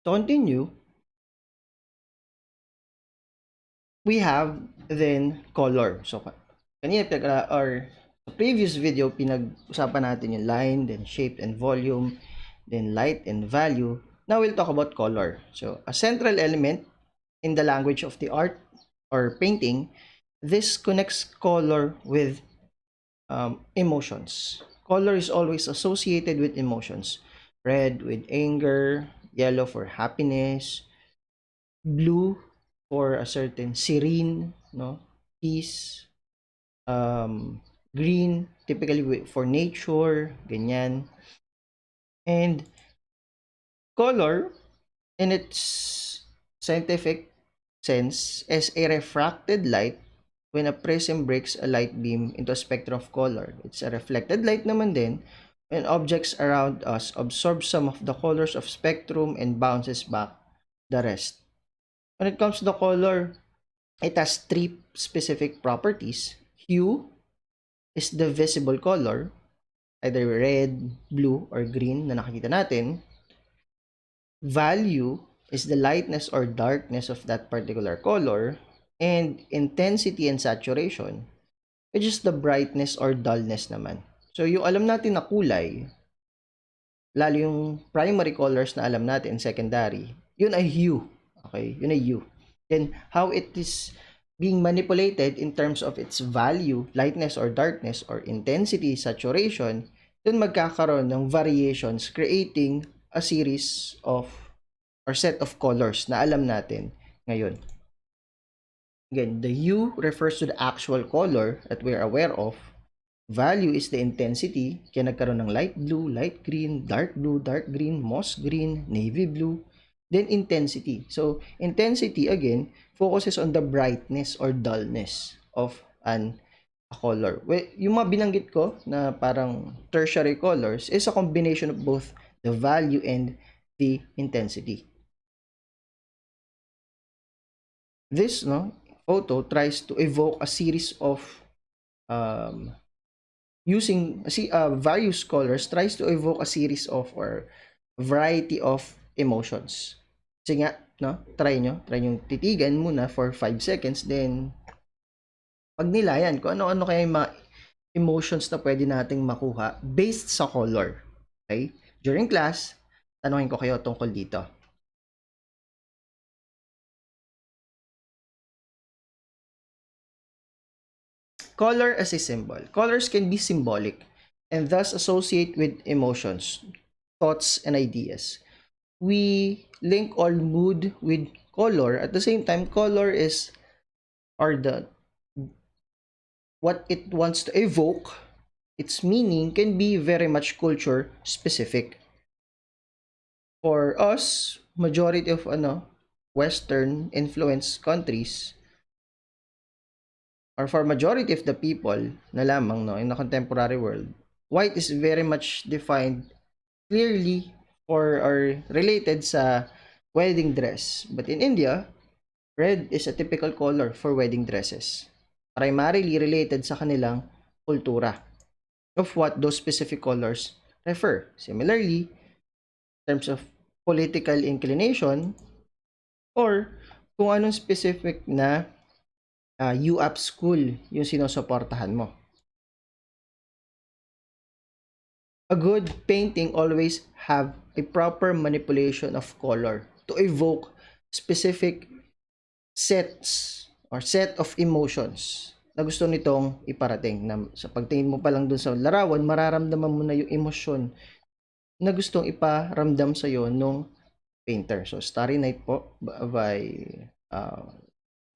To continue, we have then color. So, kanina or sa previous video, pinag-usapan natin yung line, then shape and volume, then light and value. Now, we'll talk about color. So, a central element in the language of the art or painting, this connects color with emotions. Color is always associated with emotions. Red with anger, yellow for happiness, blue for a certain serene, no, peace, green typically for nature, ganyan. And color in its scientific sense is a refracted light when a prism breaks a light beam into a spectrum of color. It's a reflected light naman din when objects around us absorb some of the colors of spectrum and bounces back the rest. When it comes to the color, it has three specific properties. Hue is the visible color, either red, blue, or green na nakikita natin. Value is the lightness or darkness of that particular color. And intensity and saturation, which is the brightness or dullness naman. So, yung alam natin na kulay, lalo yung primary colors na alam natin, secondary, yun ay hue. Okay? Yun ay hue. Then, how it is being manipulated in terms of its value, lightness or darkness, or intensity, saturation, dun magkakaroon ng variations creating a series of or set of colors na alam natin ngayon. Again, the hue refers to the actual color that we're aware of. Value is the intensity. Kaya nagkaroon ng light blue, light green, dark blue, dark green, moss green, navy blue. Then intensity. So, intensity again focuses on the brightness or dullness of a color. Well, yung mga binanggit ko na parang tertiary colors is a combination of both the value and the intensity. This photo tries to evoke a series of various colors tries to evoke a series of or variety of emotions. Kasi nga, try nyo titigan muna for 5 seconds, then pagnilayan kung ano-ano kaya yung mga emotions na pwede nating makuha based sa color. Okay? During class, tanungin ko kayo tungkol dito. Color as a symbol. Colors can be symbolic and thus associate with emotions, thoughts, and ideas. We link all mood with color. At the same time, color is or the what it wants to evoke, its meaning can be very much culture specific. For us, majority of Western influenced countries, or for majority of the people na lamang in the contemporary world, white is very much defined clearly or related sa wedding dress. But in India, red is a typical color for wedding dresses, primarily related sa kanilang kultura of what those specific colors refer. Similarly, in terms of political inclination or kung anong specific na UAP school yung sinusuportahan mo. A good painting always have a proper manipulation of color to evoke specific sets or set of emotions na gusto nitong iparating. Na sa pagtingin mo pa lang dun sa larawan, mararamdaman mo na yung emosyon na gustong iparamdam sa iyo nung painter. So, Starry Night po by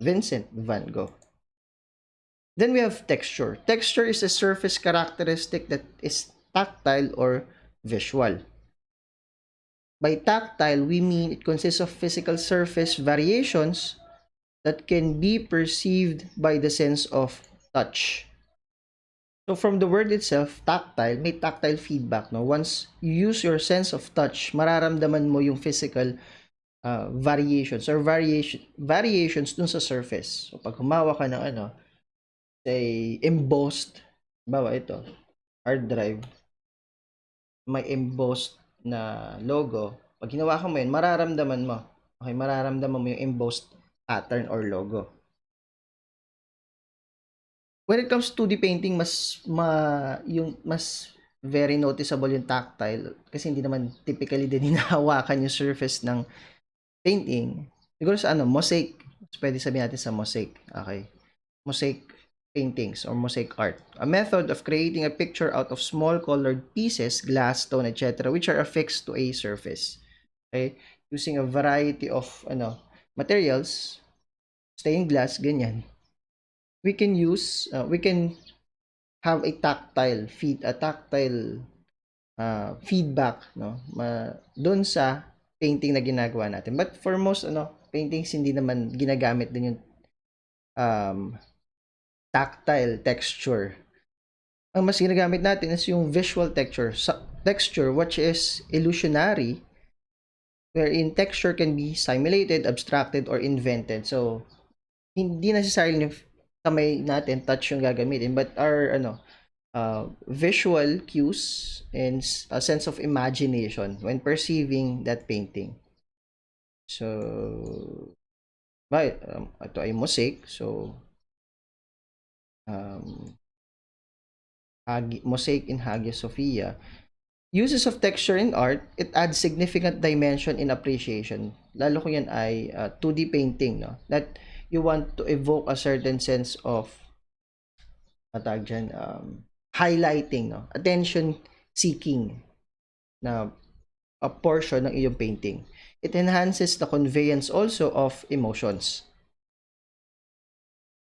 Vincent van Gogh. Then we have texture. Texture is a surface characteristic that is tactile or visual. By tactile, we mean it consists of physical surface variations that can be perceived by the sense of touch. So from the word itself, tactile, may tactile feedback. No? Once you use your sense of touch, mararamdaman mo yung physical variations or variations dun sa surface. So pag humawa ka ng say embossed, bawa ito, hard drive, may embossed na logo, Pag hinawakan mo yun, mararamdaman mo. Okay, mararamdaman mo yung embossed pattern or logo. When it comes to the painting, mas very noticeable yung tactile kasi hindi naman typically din hinahawakan yung surface ng painting. Siguro sa mosaic. Pwede sabihin natin sa mosaic. Okay. Mosaic paintings or mosaic art. A method of creating a picture out of small colored pieces, glass, stone, etc., which are affixed to a surface. Okay? Using a variety of materials, stained glass, ganyan. We can have a tactile feedback doon sa painting na ginagawa natin. But for most paintings hindi naman ginagamit din yung um, tactile texture. Ang mas ginagamit natin is yung visual texture which is illusionary, wherein texture can be simulated, abstracted, or invented. So hindi necessarily kamay natin touch yung gagamitin, but our visual cues and a sense of imagination when perceiving that painting. So, ito ay mosaic. So, mosaic in Hagia Sophia. Uses of texture in art, it adds significant dimension in appreciation. Lalo kung yan ay 2D painting, no? That you want to evoke a certain sense of highlighting, no? Attention seeking na a portion ng iyong painting. It enhances the conveyance also of emotions.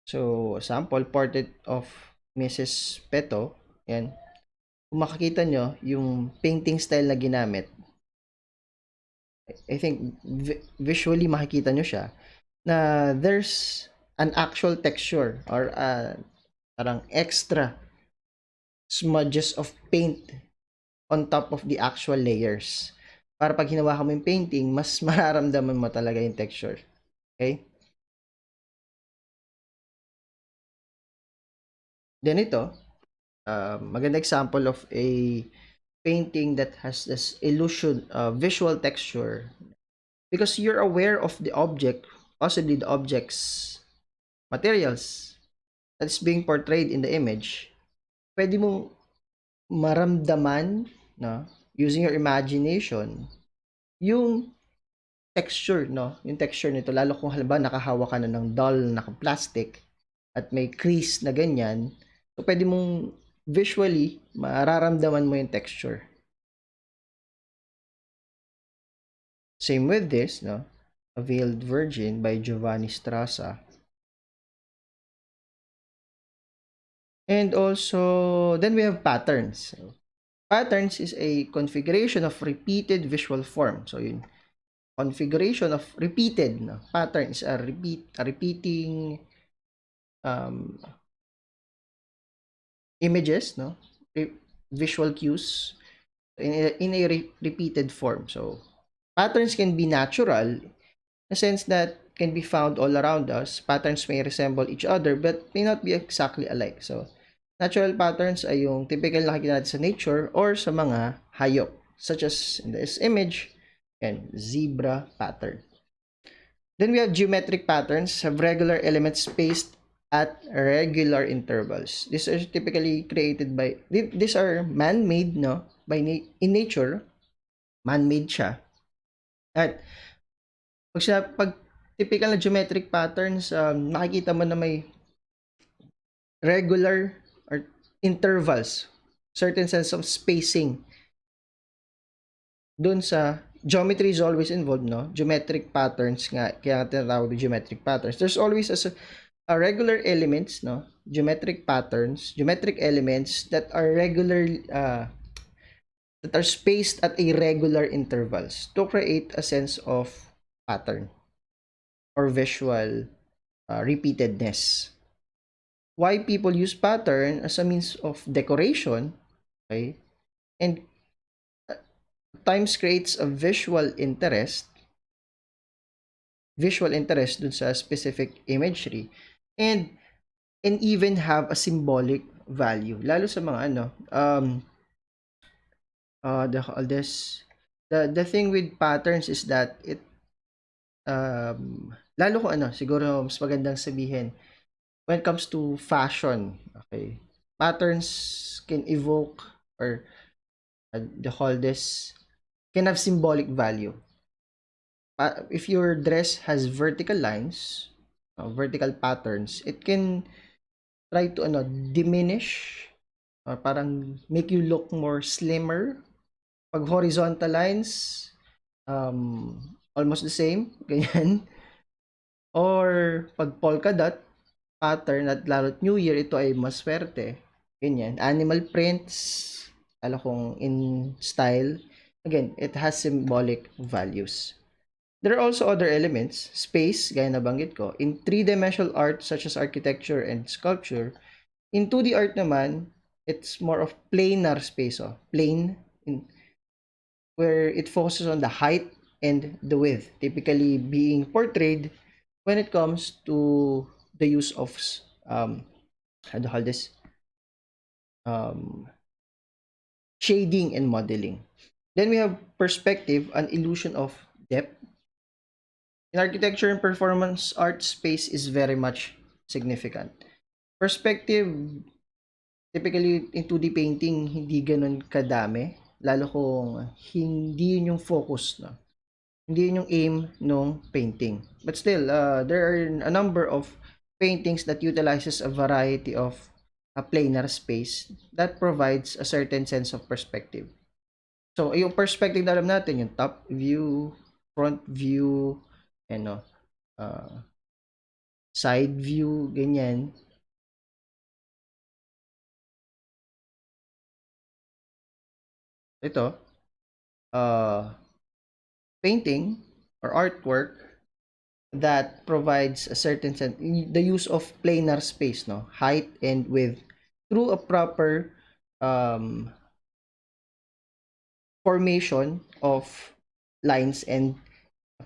So, sample, portrait of Mrs. Peto. Yan. Kung makikita nyo, yung painting style na ginamit, I think visually makikita nyo siya, na there's an actual texture or parang extra smudges of paint on top of the actual layers. Para pag hinawakan mo yung painting, mas mararamdaman mo talaga yung texture. Okay? Then ito, maganda example of a painting that has this illusion, visual texture. Because you're aware of the object, possibly the object's materials that's being portrayed in the image, pwede mong maramdaman, no, using your imagination, yung texture, no? Yung texture nito, lalo kung halimbawa nakahawa ka na ng dull na plastic at may crease na ganyan, so pwede mong visually mararamdaman mo yung texture. Same with this, no? A Veiled Virgin by Giovanni Strassa. And also, then we have patterns. So, patterns is a configuration of repeated visual form. So, yun. Configuration of repeated, no? Pattern is a repeating images, no? Visual cues in a repeated form. So, patterns can be natural in a sense that can be found all around us. Patterns may resemble each other but may not be exactly alike. So, natural patterns ay yung typical nakikita natin sa nature or sa mga hayop, such as in this image, and zebra pattern. Then we have geometric patterns, have regular elements spaced at regular intervals. These are typically created by, these are man-made, no? In nature, man-made siya. At pag typical na geometric patterns, nakikita mo na may regular or intervals, certain sense of spacing. Doon sa geometry is always involved, no? Geometric patterns nga, kaya tinatawag na geometric patterns. There's always a regular elements, no? Geometric patterns, geometric elements that are that are spaced at irregular intervals to create a sense of pattern or visual repeatedness. Why people use pattern as a means of decoration, okay? And times creates a visual interest dun sa specific imagery and even have a symbolic value, lalo sa mga the The thing with patterns is that lalo ko ano, siguro mas magandang sabihin, when it comes to fashion, okay, patterns can evoke or they call this, can have symbolic value. If your dress has vertical lines, vertical patterns, it can try to ano, diminish or parang make you look more slimmer. Pag horizontal lines, almost the same, ganyan. Or pag polka dot pattern at lalo't New Year, ito ay maswerte. Ganyan. Animal prints, alam kong in style. Again, it has symbolic values. There are also other elements, space, gaya na banggit ko, in three-dimensional art such as architecture and sculpture. In 2D art naman, it's more of planar space, plain, where it focuses on the height and the width, typically being portrayed when it comes to the use of how do you call this, um, shading and modeling. Then we have perspective, an illusion of depth. In architecture and performance art, space is very much significant. Perspective, typically in 2D painting, hindi ganun kadami, lalo kung hindi yun yung focus, no? Hindi yun yung aim ng painting. But still, there are a number of paintings that utilizes a variety of a planar space that provides a certain sense of perspective. So, yung perspective na alam natin, yung top view, front view, and side view, ganyan. Ito, painting or artwork that provides a certain sense, the use of planar space, no, height and width, through a proper um, formation of lines and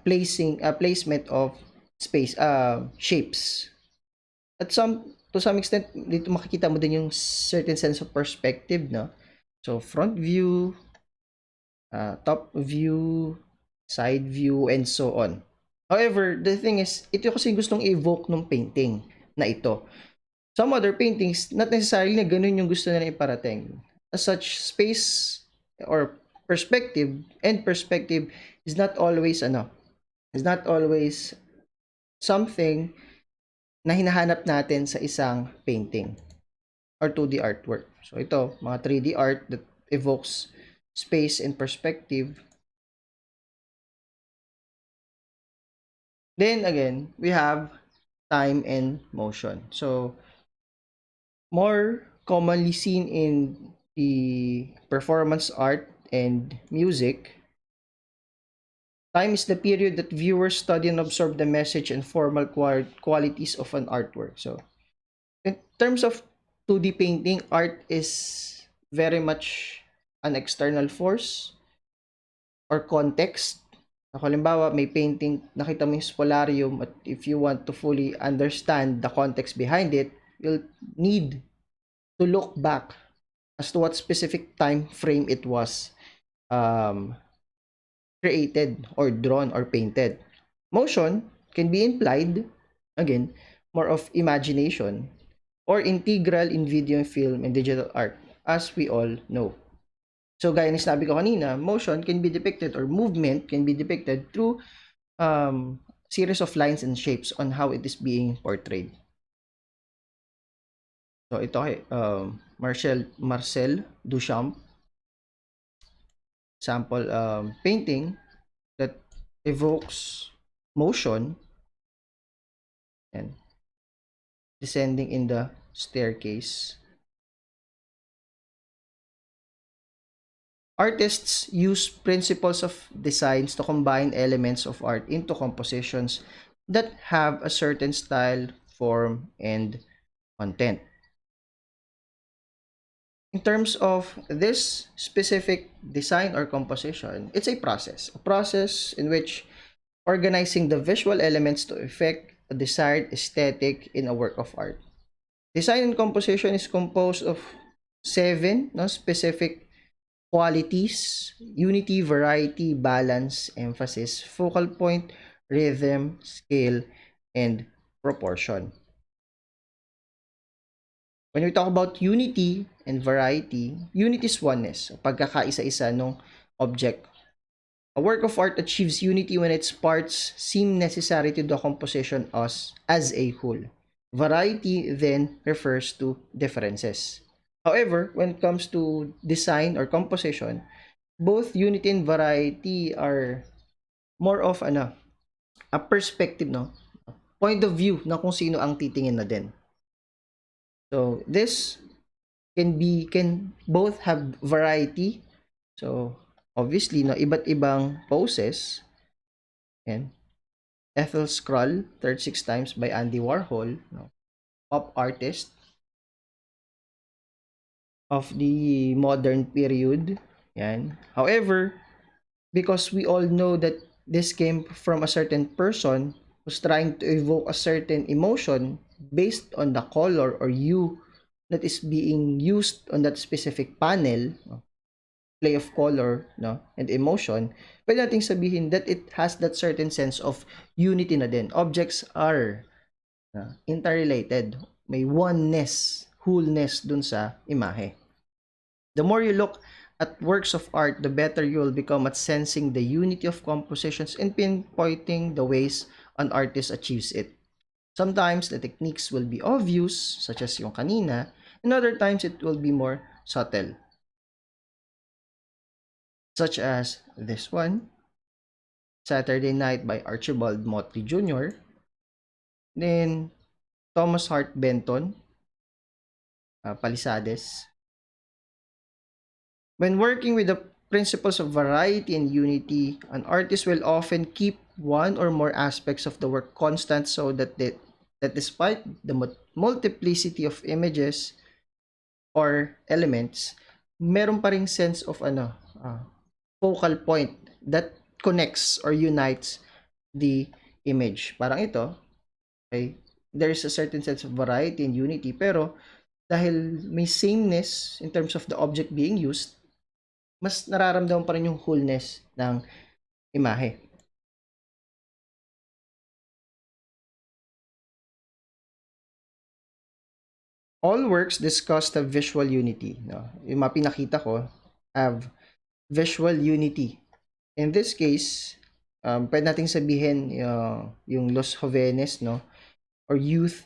placement of space shapes. At to some extent, dito makikita mo din yung certain sense of perspective, no? So front view, top view, side view, and so on. However, the thing is, ito kasi gustong evoke ng painting na ito. Some other paintings, not necessarily na ganun yung gusto nila iparating. As such, space or perspective and perspective is not always something na hinahanap natin sa isang painting or 2D artwork. So ito, mga 3D art that evokes space and perspective. Then again, we have time and motion. So more commonly seen in the performance art and music, time is the period that viewers study and absorb the message and formal qualities of an artwork. So, in terms of 2D painting, art is very much an external force or context. Halimbawa, may painting, nakita mo yung spolarium, at if you want to fully understand the context behind it, you'll need to look back as to what specific time frame it was created or drawn or painted. Motion can be implied, again, more of imagination, or integral in video, film, and digital art, as we all know. So, gaya ng sinabi ko kanina, motion can be depicted or movement can be depicted through series of lines and shapes on how it is being portrayed. So, ito ay Marcel Duchamp sample painting that evokes motion and descending in the staircase. Artists use principles of designs to combine elements of art into compositions that have a certain style, form, and content. In terms of this specific design or composition, it's a process in which organizing the visual elements to effect a desired aesthetic in a work of art. Design and composition is composed of 7 specific qualities, unity, variety, balance, emphasis, focal point, rhythm, scale, and proportion. When we talk about unity and variety, unity is oneness, pagkakaisa-isa ng object. A work of art achieves unity when its parts seem necessary to the composition as a whole. Variety then refers to differences. However, when it comes to design or composition, both unity and variety are more of a perspective, no? Point of view na kung sino ang titingin na din. So, this can both have variety. So, obviously, no, iba't ibang poses. Yan. Ethel Scroll, 36 times by Andy Warhol, no? Pop artist of the modern period. Yan. However, because we all know that this came from a certain person who's trying to evoke a certain emotion based on the color or hue that is being used on that specific panel, no? Play of color, no, and emotion, pwede nating sabihin that it has that certain sense of unity na din. Objects are interrelated. May oneness, wholeness dun sa imahe. The more you look at works of art, the better you will become at sensing the unity of compositions and pinpointing the ways an artist achieves it. Sometimes the techniques will be obvious, such as yung kanina, and other times it will be more subtle, such as this one, Saturday Night by Archibald Motley Jr., then Thomas Hart Benton, Palisades. When working with the principles of variety and unity, an artist will often keep one or more aspects of the work constant so that despite the multiplicity of images or elements, meron pa ring sense of focal point that connects or unites the image. Parang ito, okay, there's a certain sense of variety and unity, pero dahil may sameness in terms of the object being used, mas nararamdaman pa rin yung wholeness ng imahe. All works discussed have visual unity. No? Yung mga pinakita ko have visual unity. In this case, pwede nating sabihin yung Los Jóvenes, no? Or youth,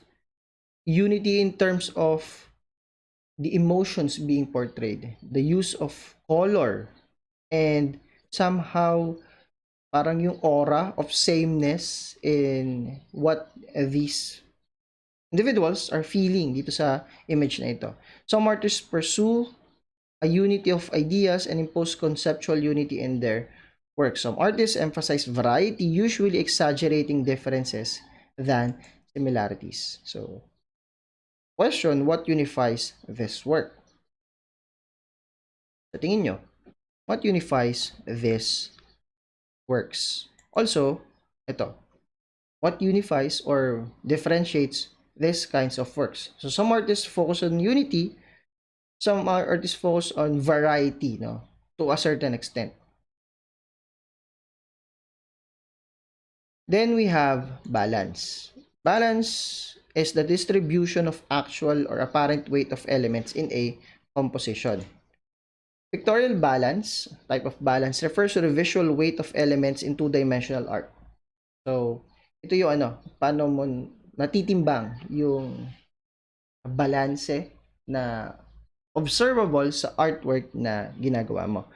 unity in terms of the emotions being portrayed, the use of color, and somehow parang yung aura of sameness in what these individuals are feeling dito sa image na ito. Some artists pursue a unity of ideas and impose conceptual unity in their work. Some artists emphasize variety, usually exaggerating differences than similarities. So, question, what unifies this work? Sa tingin nyo, what unifies this works? Also, ito, what unifies or differentiates these kinds of works? So, some artists focus on unity, some artists focus on variety, no, to a certain extent. Then we have balance. Balance is the distribution of actual or apparent weight of elements in a composition. Pictorial balance, type of balance, refers to the visual weight of elements in two-dimensional art. So, ito yung paano mo natitimbang yung balanse na observable sa artwork na ginagawa mo.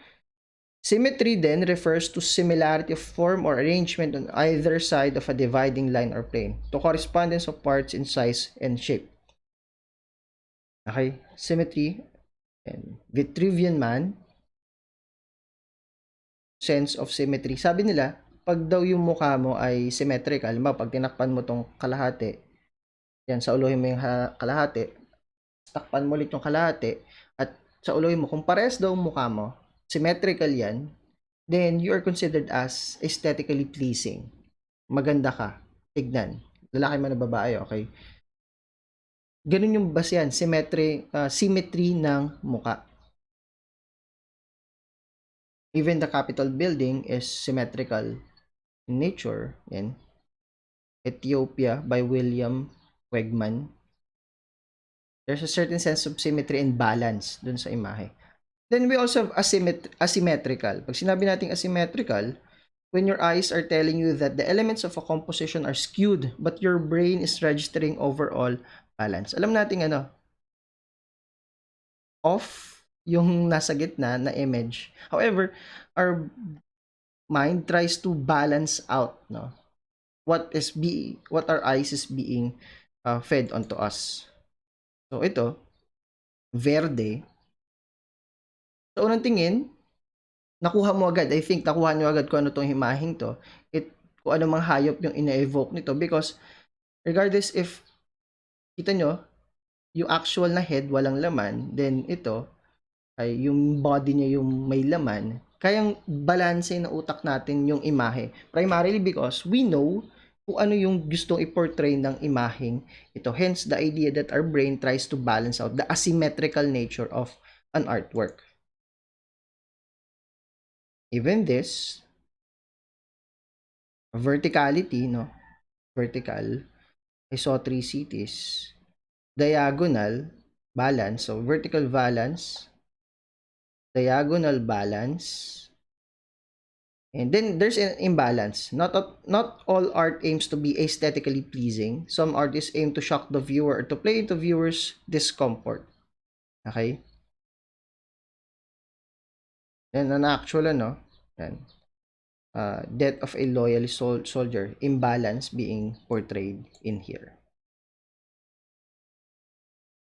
Symmetry then refers to similarity of form or arrangement on either side of a dividing line or plane, to correspondence of parts in size and shape. Okay, symmetry and Vitruvian Man, sense of symmetry. Sabi nila, pag daw yung mukha mo ay symmetrical, pag tinakpan mo tong kalahati, yan, sa uluhin mo yung kalahati, takpan mo ulit yung kalahati, at sa uluhin mo, kung pares daw mukha mo, symmetrical yan, then you are considered as aesthetically pleasing. Maganda ka, tignan. Lalaki man o babae, okay? Ganun yung base yan, symmetry ng muka. Even the Capitol building is symmetrical in nature. Yan. Ethiopia by William Wegman. There's a certain sense of symmetry and balance dun sa imahe. Then we also have asymmetrical. Pag sinabi nating asymmetrical, when your eyes are telling you that the elements of a composition are skewed but your brain is registering overall balance. Alam natin off yung nasa gitna na image. However, our mind tries to balance out, no, what our eyes is being fed onto us. So ito, verde. Sa unang tingin, nakuha mo agad. I think nakuha nyo agad kung ano tong himahing to. Kung ano mang hayop yung ina-evoke nito, because regardless if kita nyo, yung actual na head walang laman, then ito ay yung body niya yung may laman, kayang balanse ng utak natin yung imahe. Primarily because we know kung ano yung gustong i-portray ng imaheng ito. Hence, the idea that our brain tries to balance out the asymmetrical nature of an artwork. Even this, verticality, no? Vertical, I saw 3 cities. Diagonal, balance. So, vertical balance, diagonal balance, and then there's an imbalance. Not all art aims to be aesthetically pleasing. Some artists aim to shock the viewer or to play into viewers' discomfort. Okay? Then an actual yan. Death of a loyal soldier, imbalance being portrayed in here.